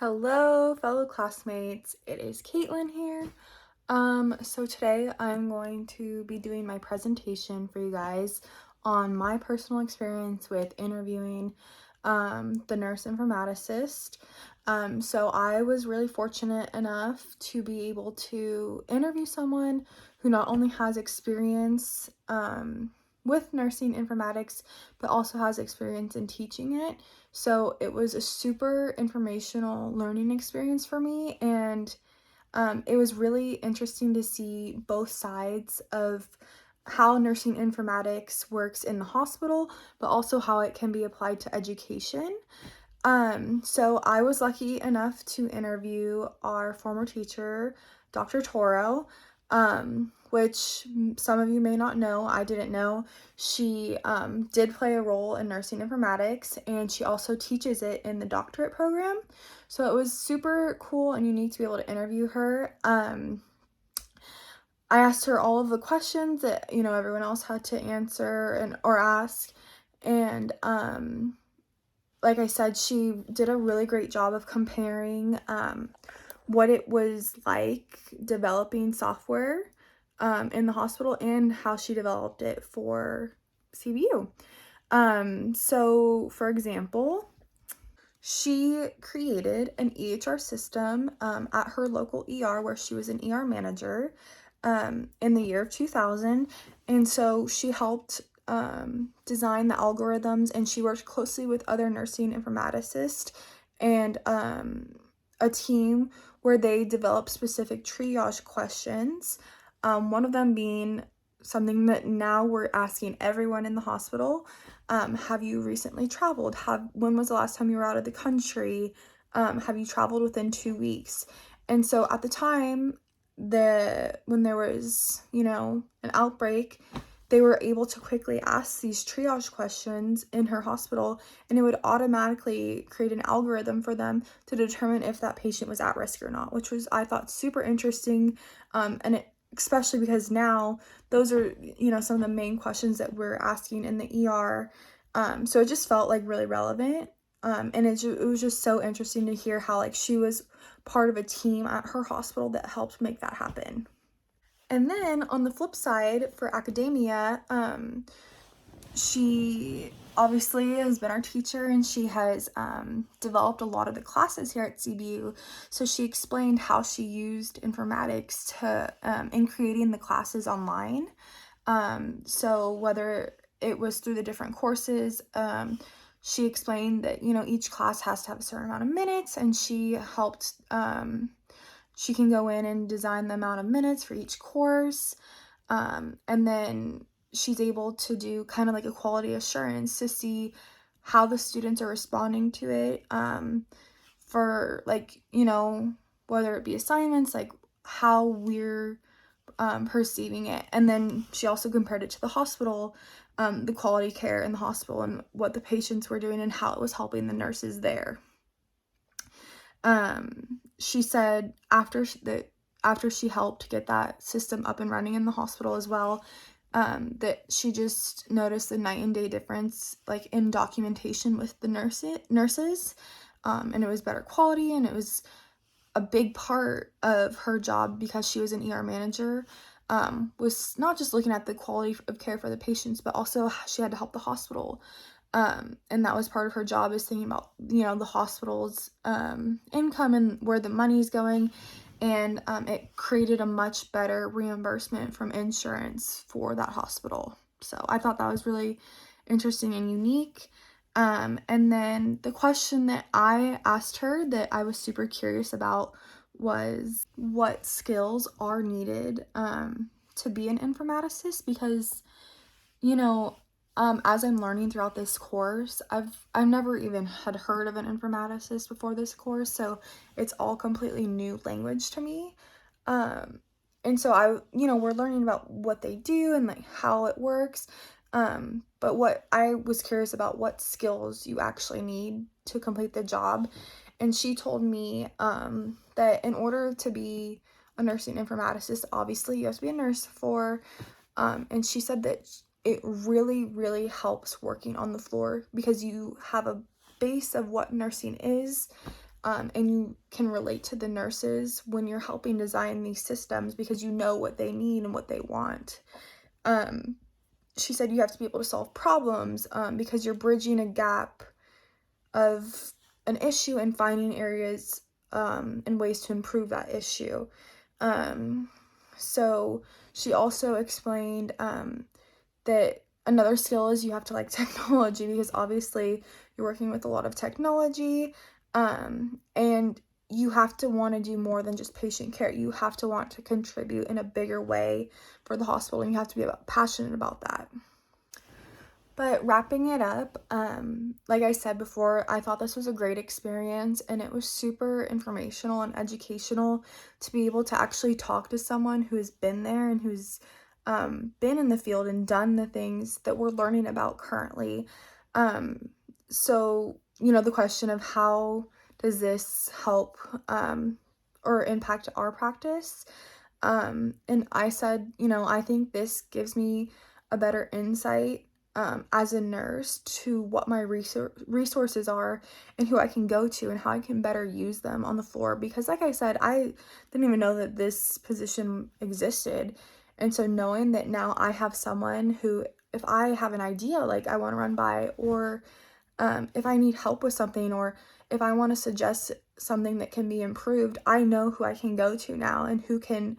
Hello, fellow classmates. It is Caitlin here. So today I'm going to be doing my presentation for you guys on my personal experience with interviewing the nurse informaticist. So I was really fortunate enough to be able to interview someone who not only has experience with nursing informatics, but also has experience in teaching it. So it was a super informational learning experience for me, and it was really interesting to see both sides of how nursing informatics works in the hospital, but also how it can be applied to education. So I was lucky enough to interview our former teacher, Dr. Toro, which some of you may not know. I didn't know. She did play a role in nursing informatics, and she also teaches it in the doctorate program. So it was super cool and unique to be able to interview her. I asked her all of the questions that, everyone else had to answer or ask. And like I said, she did a really great job of comparing what it was like developing software in the hospital and how she developed it for CBU. So for example, she created an EHR system at her local ER where she was an ER manager in the year of 2000. And so she helped design the algorithms, and she worked closely with other nursing informaticists and a team where they developed specific triage questions. One of them being something that now we're asking everyone in the hospital. Have you recently traveled? When was the last time you were out of the country? Have you traveled within 2 weeks? And so at the time, when there was, an outbreak, they were able to quickly ask these triage questions in her hospital, and it would automatically create an algorithm for them to determine if that patient was at risk or not, which was, I thought, super interesting. Especially because now those are, some of the main questions that we're asking in the ER. So it just felt like really relevant. And it was just so interesting to hear how she was part of a team at her hospital that helped make that happen. And then on the flip side, for academia, she obviously has been our teacher, and she has developed a lot of the classes here at CBU. So she explained how she used informatics in creating the classes online. So whether it was through the different courses, she explained that, each class has to have a certain amount of minutes, and she helped, she can go in and design the amount of minutes for each course. And then she's able to do kind of like a quality assurance to see how the students are responding to it, for whether it be assignments, how we're perceiving it. And then she also compared it to the hospital, the quality care in the hospital and what the patients were doing and how it was helping the nurses there. She said after she helped get that system up and running in the hospital as well, that she just noticed the night and day difference in documentation with the nurses, and it was better quality, and it was a big part of her job because she was an ER manager, was not just looking at the quality of care for the patients, but also she had to help the hospital. And that was part of her job, is thinking about, the hospital's income and where the money's going. And it created a much better reimbursement from insurance for that hospital. So I thought that was really interesting and unique. And then the question that I asked her that I was super curious about was what skills are needed to be an informaticist, because, as I'm learning throughout this course, I've never even had heard of an informaticist before this course, so it's all completely new language to me. And so we're learning about what they do and how it works. But what I was curious about, what skills you actually need to complete the job. And she told me that in order to be a nursing informaticist, obviously you have to be a nurse and she said that it really, really helps working on the floor because you have a base of what nursing is, and you can relate to the nurses when you're helping design these systems because you know what they need and what they want. She said you have to be able to solve problems because you're bridging a gap of an issue and finding areas and ways to improve that issue. So she also explained that another skill is you have to like technology, because obviously you're working with a lot of technology, and you have to want to do more than just patient care. You have to want to contribute in a bigger way for the hospital, and you have to be passionate about that. But wrapping it up, like I said before, I thought this was a great experience, and it was super informational and educational to be able to actually talk to someone who has been there and who's been in the field and done the things that we're learning about currently. So, the question of how does this help or impact our practice? And I said, I think this gives me a better insight as a nurse to what my resources are and who I can go to and how I can better use them on the floor. Because like I said, I didn't even know that this position existed. And so knowing that now I have someone who, if I have an idea like I want to run by, or if I need help with something, or if I want to suggest something that can be improved, I know who I can go to now and who can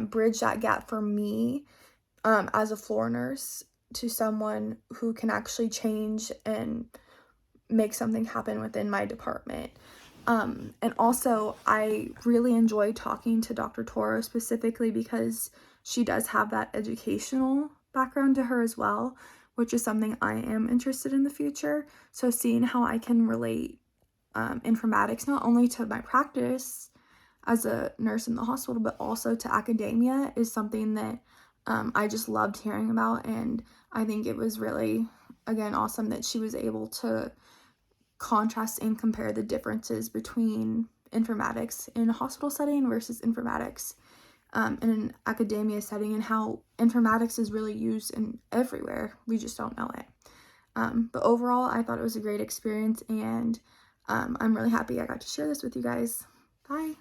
bridge that gap for me as a floor nurse to someone who can actually change and make something happen within my department. And also, I really enjoy talking to Dr. Toro specifically because she does have that educational background to her as well, which is something I am interested in the future. So seeing how I can relate informatics not only to my practice as a nurse in the hospital, but also to academia is something that I just loved hearing about. And I think it was really, again, awesome that she was able to contrast and compare the differences between informatics in a hospital setting versus informatics in an academia setting, and how informatics is really used in everywhere. We just don't know it. But overall, I thought it was a great experience, and I'm really happy I got to share this with you guys. Bye.